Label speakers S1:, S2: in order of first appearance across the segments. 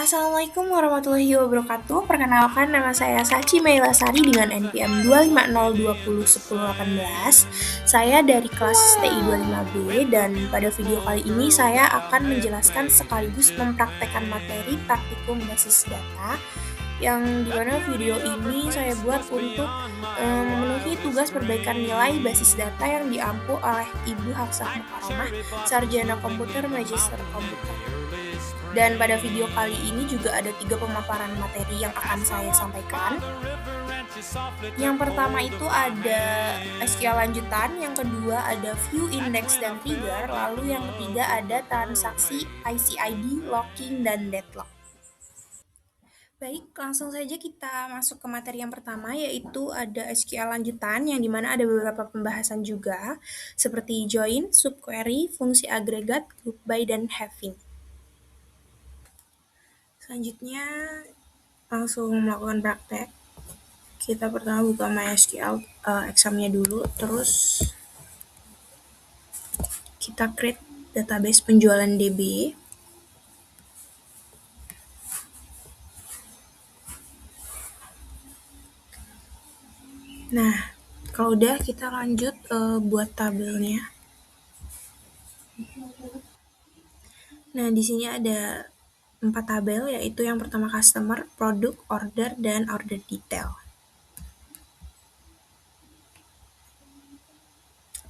S1: Assalamualaikum warahmatullahi wabarakatuh. Perkenalkan, nama saya Sachi Meilasari dengan NPM 250201018. Saya dari kelas TI 25B dan pada video kali ini saya akan menjelaskan sekaligus mempraktekkan materi praktikum basis data yang dimana video ini saya buat untuk memenuhi tugas perbaikan nilai basis data yang diampu oleh Ibu Hafsah Mukarramah, Sarjana Komputer Magister Komputer. Dan pada video kali ini juga ada 3 pemaparan materi yang akan saya sampaikan. Yang pertama itu ada SQL lanjutan, yang kedua ada view index dan trigger, lalu yang ketiga ada transaksi ICID, locking, dan deadlock. Baik, langsung saja kita masuk ke materi yang pertama, yaitu ada SQL lanjutan, yang dimana ada beberapa pembahasan juga, seperti join, subquery, fungsi agregat, group by, dan having. Selanjutnya, langsung melakukan praktek. Kita pertama buka MySQL examnya dulu, terus kita create database penjualan DB. Nah, kalau udah kita lanjut buat tabelnya. Nah, di sini ada 4 tabel, yaitu yang pertama customer, produk, order, dan order detail.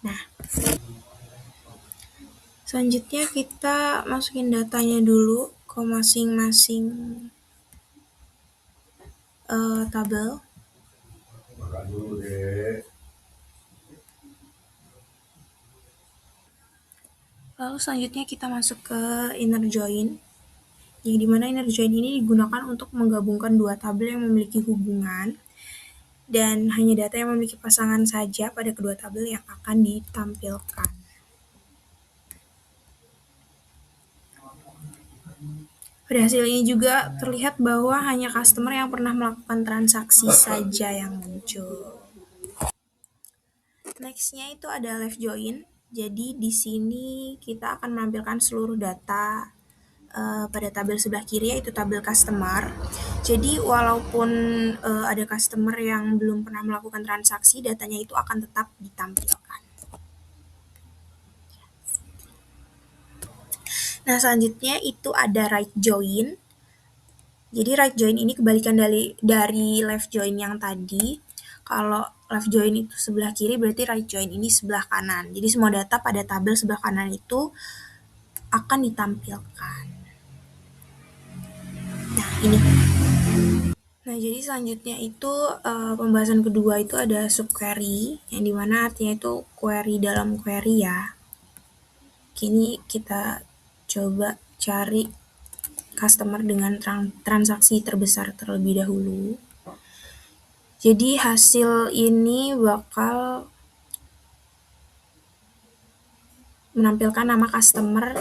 S1: Nah, selanjutnya kita masukin datanya dulu ke masing-masing tabel. Lalu selanjutnya kita masuk ke inner join, yang dimana inner join ini digunakan untuk menggabungkan dua tabel yang memiliki hubungan dan hanya data yang memiliki pasangan saja pada kedua tabel yang akan ditampilkan. Pada hasil ini juga terlihat bahwa hanya customer yang pernah melakukan transaksi saja yang muncul. Nextnya itu ada left join. Jadi di sini kita akan menampilkan seluruh data pada tabel sebelah kiri, yaitu tabel customer. Jadi walaupun ada customer yang belum pernah melakukan transaksi, datanya itu akan tetap ditampilkan. Nah, selanjutnya itu ada right join. Jadi right join ini kebalikan dari left join yang tadi. Kalau left join itu sebelah kiri, berarti right join ini sebelah kanan. Jadi semua data pada tabel sebelah kanan itu akan ditampilkan. Nah, ini. Nah, jadi selanjutnya itu pembahasan kedua itu ada subquery, yang dimana artinya itu query dalam query ya. Kini kita coba cari customer dengan transaksi terbesar terlebih dahulu. Jadi hasil ini bakal menampilkan nama customer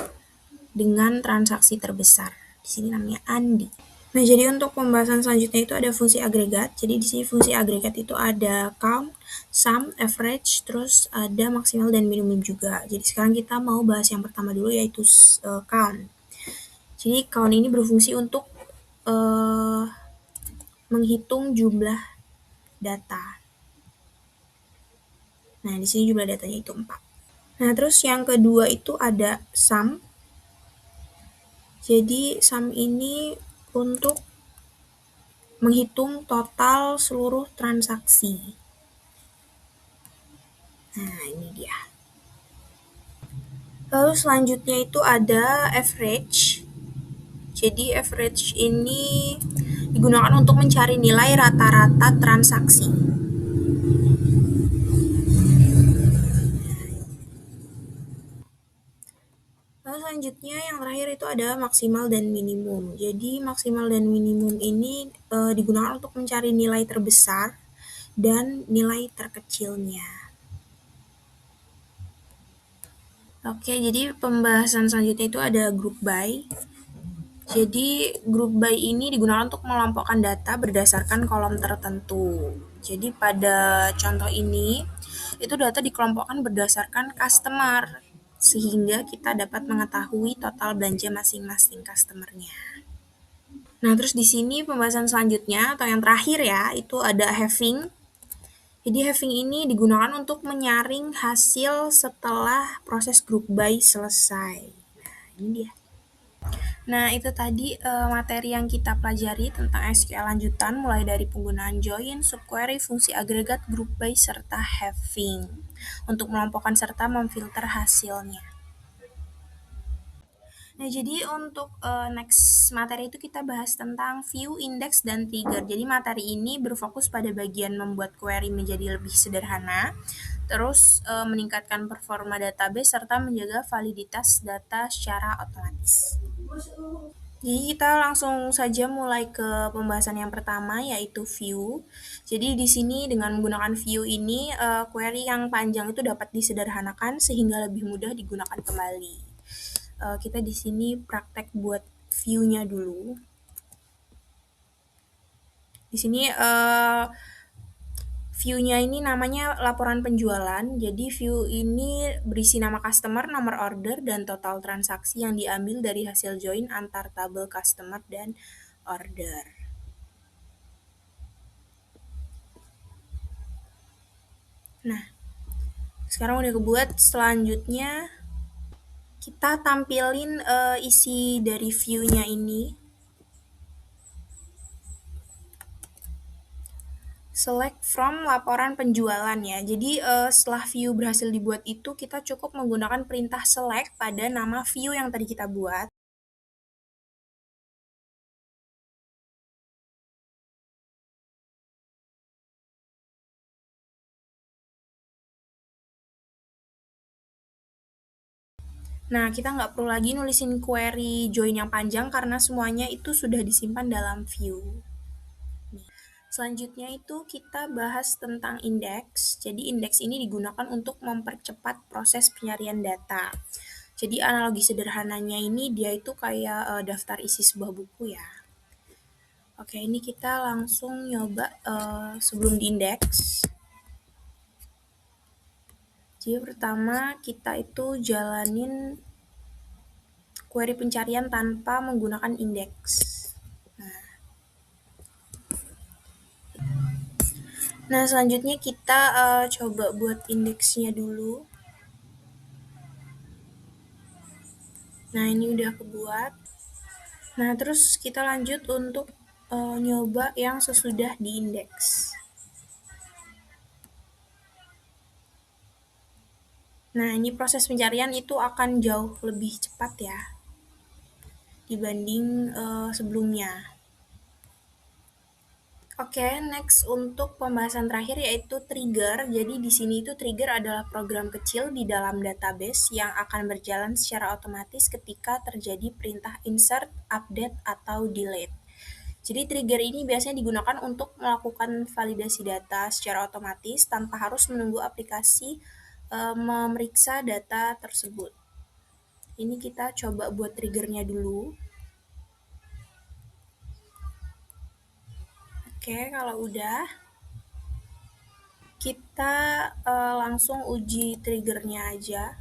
S1: dengan transaksi terbesar. Di sini namanya Andi. Nah, jadi untuk pembahasan selanjutnya itu ada fungsi agregat. Jadi di sini fungsi agregat itu ada count, sum, average, terus ada maksimal dan minimum juga. Jadi sekarang kita mau bahas yang pertama dulu, yaitu count. Jadi count ini berfungsi untuk menghitung jumlah data. Nah, di sini jumlah datanya itu 4. Nah, terus yang kedua itu ada sum. Jadi sum ini untuk menghitung total seluruh transaksi. Nah, ini dia. Lalu selanjutnya itu ada average. Jadi average ini digunakan untuk mencari nilai rata-rata transaksi. Lalu selanjutnya yang terakhir itu ada maksimal dan minimum. Jadi maksimal dan minimum ini digunakan untuk mencari nilai terbesar dan nilai terkecilnya. Oke, jadi pembahasan selanjutnya itu ada group by. Jadi group by ini digunakan untuk mengelompokkan data berdasarkan kolom tertentu. Jadi pada contoh ini, itu data dikelompokkan berdasarkan customer, sehingga kita dapat mengetahui total belanja masing-masing customernya. Nah, terus di sini pembahasan selanjutnya atau yang terakhir ya, itu ada having. Jadi having ini digunakan untuk menyaring hasil setelah proses group by selesai. Nah, ini dia. Nah, itu tadi materi yang kita pelajari tentang SQL lanjutan mulai dari penggunaan join, subquery, fungsi agregat, group by, serta having untuk melompokkan serta memfilter hasilnya. Nah, jadi untuk next materi itu kita bahas tentang view, index, dan trigger. Jadi materi ini berfokus pada bagian membuat query menjadi lebih sederhana, terus meningkatkan performa database, serta menjaga validitas data secara otomatis. Jadi kita langsung saja mulai ke pembahasan yang pertama yaitu view. Jadi di sini dengan menggunakan view ini query yang panjang itu dapat disederhanakan sehingga lebih mudah digunakan kembali. Kita di sini praktek buat view-nya dulu. Di sini view-nya ini namanya laporan penjualan. Jadi view ini berisi nama customer, nomor order, dan total transaksi yang diambil dari hasil join antar tabel customer dan order. Nah, sekarang udah kebuat. Selanjutnya kita tampilin isi dari view-nya ini. Select from laporan penjualan ya. Jadi setelah view berhasil dibuat itu kita cukup menggunakan perintah select pada nama view yang tadi kita buat. Nah, kita nggak perlu lagi nulisin query join yang panjang karena semuanya itu sudah disimpan dalam view. Selanjutnya itu kita bahas tentang indeks. Jadi indeks ini digunakan untuk mempercepat proses pencarian data. Jadi analogi sederhananya ini dia itu kayak daftar isi sebuah buku ya. Oke, ini kita langsung nyoba sebelum diindeks. Jadi pertama kita itu jalanin query pencarian tanpa menggunakan indeks. Nah, selanjutnya kita coba buat indeksnya dulu. Nah, ini udah kebuat. Nah, terus kita lanjut untuk nyoba yang sesudah diindeks. Nah, ini proses pencarian itu akan jauh lebih cepat ya dibanding sebelumnya. Oke, next untuk pembahasan terakhir yaitu trigger. Jadi di sini itu trigger adalah program kecil di dalam database yang akan berjalan secara otomatis ketika terjadi perintah insert, update, atau delete. Jadi trigger ini biasanya digunakan untuk melakukan validasi data secara otomatis tanpa harus menunggu aplikasi memeriksa data tersebut. Ini kita coba buat triggernya dulu. Oke, kalau udah kita langsung uji triggernya aja.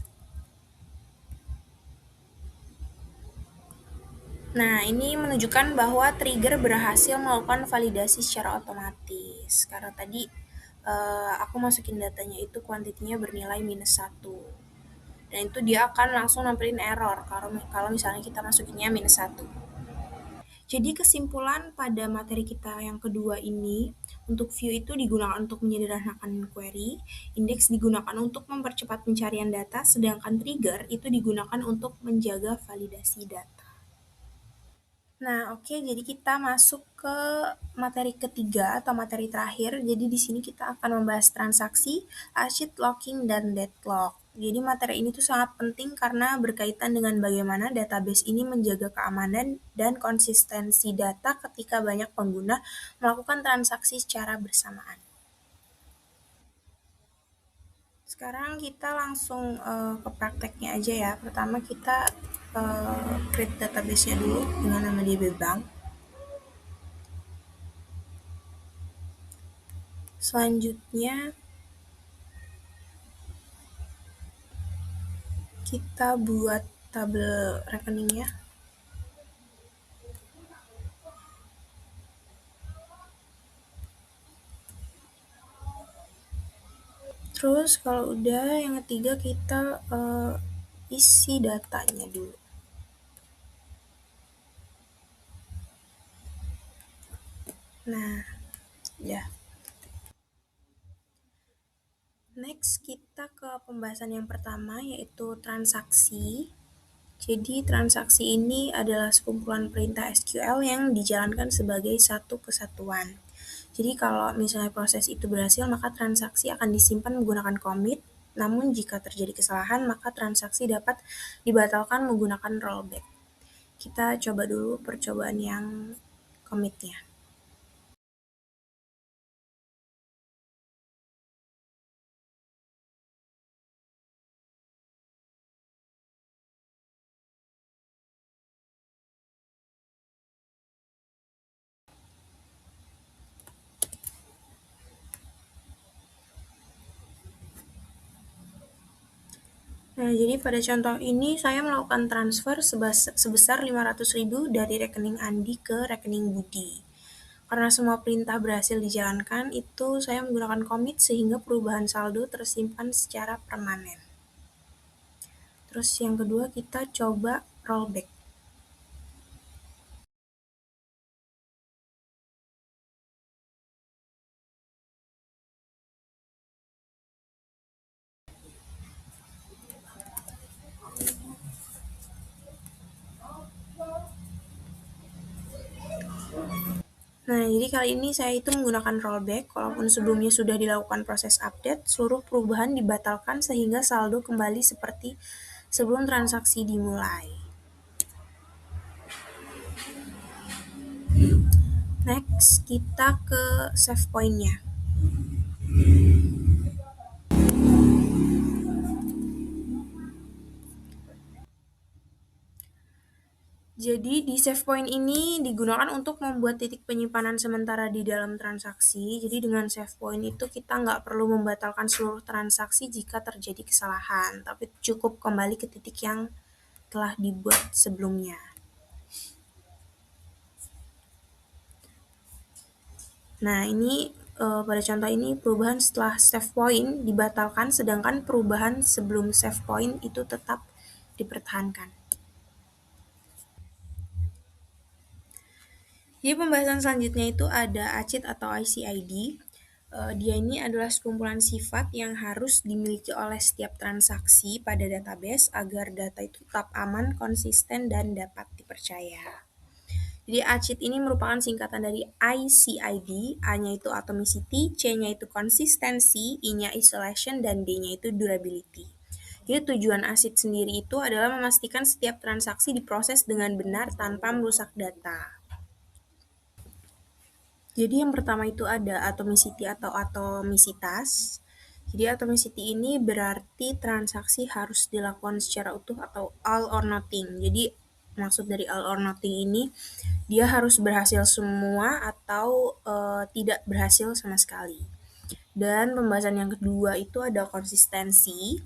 S1: Nah, ini menunjukkan bahwa trigger berhasil melakukan validasi secara otomatis. Karena tadi aku masukin datanya itu kuantitinya bernilai -1. Dan itu dia akan langsung nampilin error kalau misalnya kita masukinnya -1. Jadi kesimpulan pada materi kita yang kedua ini, untuk view itu digunakan untuk menyederhanakan query, indeks digunakan untuk mempercepat pencarian data, sedangkan trigger itu digunakan untuk menjaga validasi data. Nah, oke, jadi kita masuk ke materi ketiga atau materi terakhir. Jadi di sini kita akan membahas transaksi, arsip locking, dan deadlock. Jadi materi ini tuh sangat penting karena berkaitan dengan bagaimana database ini menjaga keamanan dan konsistensi data ketika banyak pengguna melakukan transaksi secara bersamaan. Sekarang kita langsung ke prakteknya aja ya. Pertama kita create database-nya dulu dengan nama DB Bank. Selanjutnya kita buat tabel rekeningnya. Terus kalau udah, yang ketiga kita isi datanya dulu. Nah, ya. Next, kita ke pembahasan yang pertama, yaitu transaksi. Jadi, transaksi ini adalah sekumpulan perintah SQL yang dijalankan sebagai satu kesatuan. Jadi, kalau misalnya proses itu berhasil, maka transaksi akan disimpan menggunakan commit. Namun, jika terjadi kesalahan, maka transaksi dapat dibatalkan menggunakan rollback. Kita coba dulu percobaan yang commitnya. Nah, jadi pada contoh ini saya melakukan transfer sebesar 500.000 dari rekening Andi ke rekening Budi. Karena semua perintah berhasil dijalankan, itu saya menggunakan commit sehingga perubahan saldo tersimpan secara permanen. Terus yang kedua kita coba rollback. Nah, jadi kali ini saya itu menggunakan rollback, walaupun sebelumnya sudah dilakukan proses update, seluruh perubahan dibatalkan sehingga saldo kembali seperti sebelum transaksi dimulai. Next, kita ke save point-nya. Jadi di save point ini digunakan untuk membuat titik penyimpanan sementara di dalam transaksi. Jadi dengan save point itu kita nggak perlu membatalkan seluruh transaksi jika terjadi kesalahan, tapi cukup kembali ke titik yang telah dibuat sebelumnya. Nah, ini pada contoh ini perubahan setelah save point dibatalkan, sedangkan perubahan sebelum save point itu tetap dipertahankan. Jadi pembahasan selanjutnya itu ada ACID atau ICID. Dia ini adalah sekumpulan sifat yang harus dimiliki oleh setiap transaksi pada database agar data itu tetap aman, konsisten, dan dapat dipercaya. Jadi ACID ini merupakan singkatan dari ICID, A-nya itu atomicity, C-nya itu konsistensi, I-nya isolation, dan D-nya itu durability. Jadi tujuan ACID sendiri itu adalah memastikan setiap transaksi diproses dengan benar tanpa merusak data. Jadi yang pertama itu ada atomicity atau atomisitas. Jadi atomicity ini berarti transaksi harus dilakukan secara utuh atau all or nothing. Jadi maksud dari all or nothing ini dia harus berhasil semua atau tidak berhasil sama sekali. Dan pembahasan yang kedua itu ada konsistensi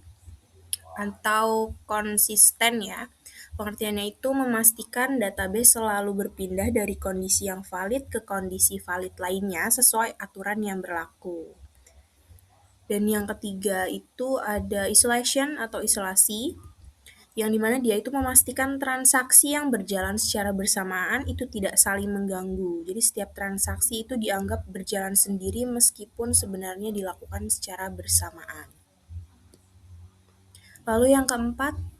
S1: atau konsisten ya. Pengertiannya itu memastikan database selalu berpindah dari kondisi yang valid ke kondisi valid lainnya sesuai aturan yang berlaku. Dan yang ketiga itu ada isolation atau isolasi, yang dimana dia itu memastikan transaksi yang berjalan secara bersamaan itu tidak saling mengganggu. Jadi setiap transaksi itu dianggap berjalan sendiri meskipun sebenarnya dilakukan secara bersamaan. Lalu yang keempat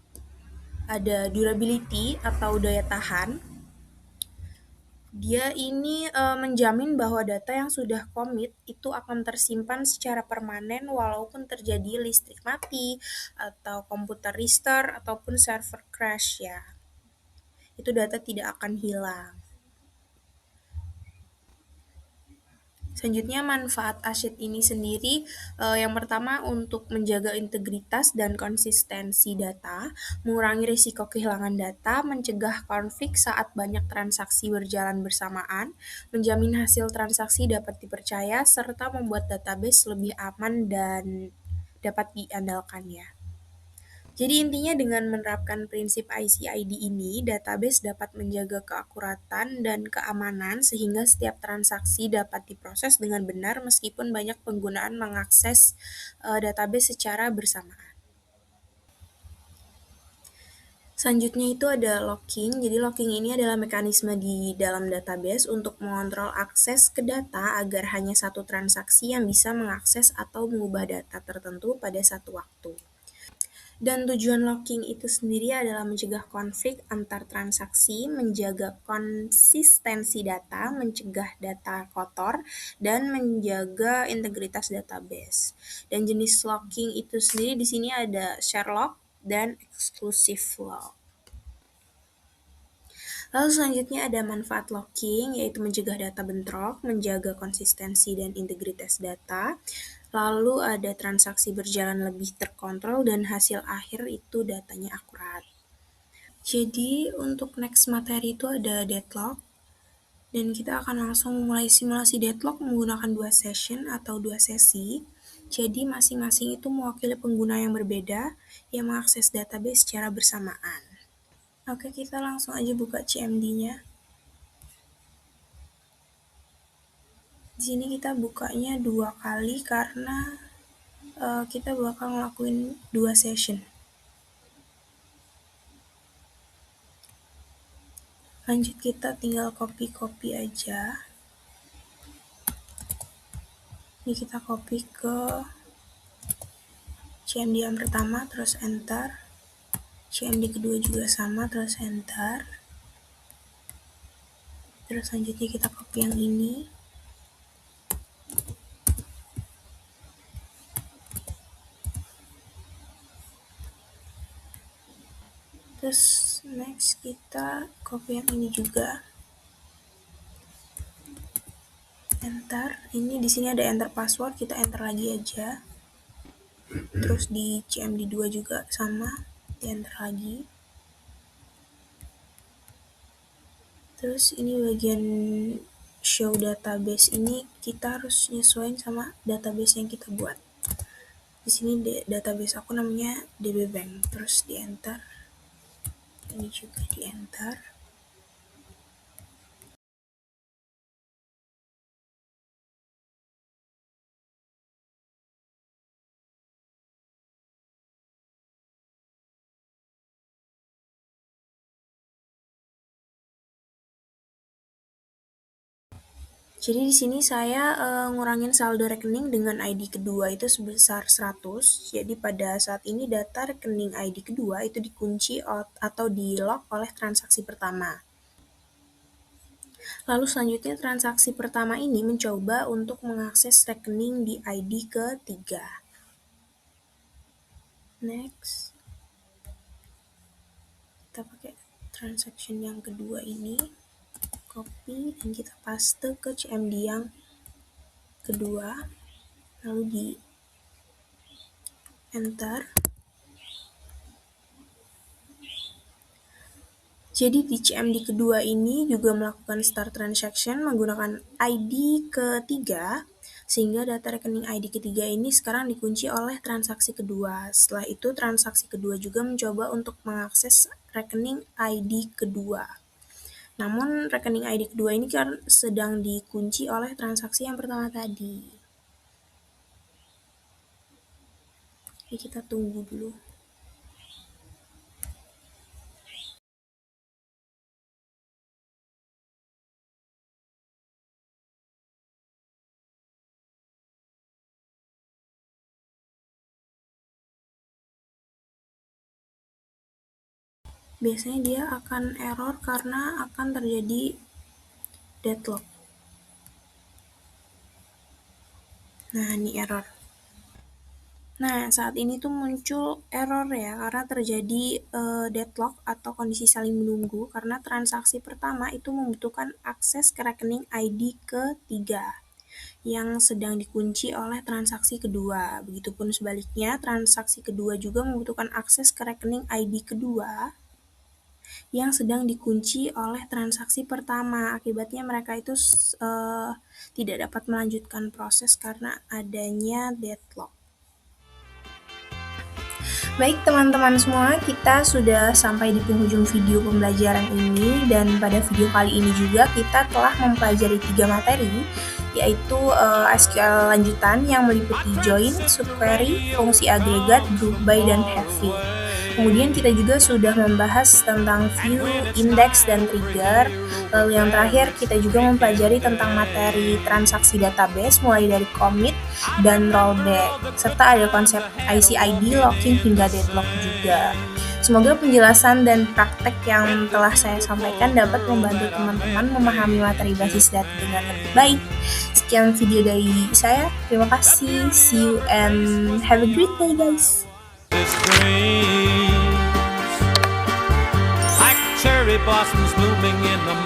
S1: ada durability atau daya tahan. Dia ini menjamin bahwa data yang sudah commit itu akan tersimpan secara permanen walaupun terjadi listrik mati atau komputer restart ataupun server crash ya. Itu data tidak akan hilang. Selanjutnya manfaat ACID ini sendiri yang pertama untuk menjaga integritas dan konsistensi data, mengurangi risiko kehilangan data, mencegah konflik saat banyak transaksi berjalan bersamaan, menjamin hasil transaksi dapat dipercaya, serta membuat database lebih aman dan dapat diandalkan ya. Jadi intinya dengan menerapkan prinsip ICID ini, database dapat menjaga keakuratan dan keamanan sehingga setiap transaksi dapat diproses dengan benar meskipun banyak penggunaan mengakses database secara bersamaan. Selanjutnya itu ada locking. Jadi locking ini adalah mekanisme di dalam database untuk mengontrol akses ke data agar hanya satu transaksi yang bisa mengakses atau mengubah data tertentu pada satu waktu. Dan tujuan locking itu sendiri adalah mencegah konflik antar transaksi, menjaga konsistensi data, mencegah data kotor, dan menjaga integritas database. Dan jenis locking itu sendiri di sini ada share lock dan exclusive lock. Lalu selanjutnya ada manfaat locking, yaitu mencegah data bentrok, menjaga konsistensi dan integritas data. Lalu ada transaksi berjalan lebih terkontrol dan hasil akhir itu datanya akurat. Jadi untuk next materi itu ada deadlock, dan kita akan langsung mulai simulasi deadlock menggunakan 2 session atau 2 sesi. Jadi masing-masing itu mewakili pengguna yang berbeda yang mengakses database secara bersamaan. Oke, kita langsung aja buka CMD-nya. Di sini kita bukanya 2 kali karena kita bakal ngelakuin 2 session. Lanjut kita tinggal copy aja. Ini kita copy ke CMD yang pertama, terus enter. CMD kedua juga sama, terus enter. Terus selanjutnya kita copy yang ini. Terus next kita copy yang ini juga. Enter. Ini di sini ada enter password, kita enter lagi aja. Terus di CMD 2 juga sama, di enter lagi. Terus ini bagian show database ini kita harus nyesuaiin sama database yang kita buat. Di sini database aku namanya DB Bank, terus di enter. Ini juga di enter. Jadi di sini saya ngurangin saldo rekening dengan ID kedua itu sebesar 100. Jadi pada saat ini data rekening ID kedua itu dikunci atau di-lock oleh transaksi pertama. Lalu selanjutnya transaksi pertama ini mencoba untuk mengakses rekening di ID ketiga. Next. Kita pakai transaction yang kedua ini. Copy dan kita paste ke CMD yang kedua, lalu di enter. Jadi di CMD kedua ini juga melakukan start transaction menggunakan ID ketiga, sehingga data rekening ID ketiga ini sekarang dikunci oleh transaksi kedua. Setelah itu transaksi kedua juga mencoba untuk mengakses rekening ID kedua. Namun rekening ID kedua ini kan sedang dikunci oleh transaksi yang pertama tadi. Jadi kita tunggu dulu. Biasanya dia akan error karena akan terjadi deadlock. Nah, ini error. Nah, saat ini tuh muncul error ya, karena terjadi deadlock atau kondisi saling menunggu, karena transaksi pertama itu membutuhkan akses ke rekening ID ketiga, yang sedang dikunci oleh transaksi kedua. Begitupun sebaliknya, transaksi kedua juga membutuhkan akses ke rekening ID kedua, yang sedang dikunci oleh transaksi pertama. Akibatnya mereka itu tidak dapat melanjutkan proses karena adanya deadlock. Baik teman-teman semua, kita sudah sampai di penghujung video pembelajaran ini, dan pada video kali ini juga kita telah mempelajari 3 materi, yaitu SQL lanjutan yang meliputi join, subquery, fungsi agregat, group by, dan heavy. Kemudian kita juga sudah membahas tentang view, index, dan trigger. Lalu yang terakhir kita juga mempelajari tentang materi transaksi database mulai dari commit dan rollback, serta ada konsep ICID, locking, hingga deadlock juga. Semoga penjelasan dan praktek yang telah saya sampaikan dapat membantu teman-teman memahami materi basis data dengan lebih baik. Sekian video dari saya, terima kasih, see you and have a great day guys.
S2: Like cherry blossoms blooming in the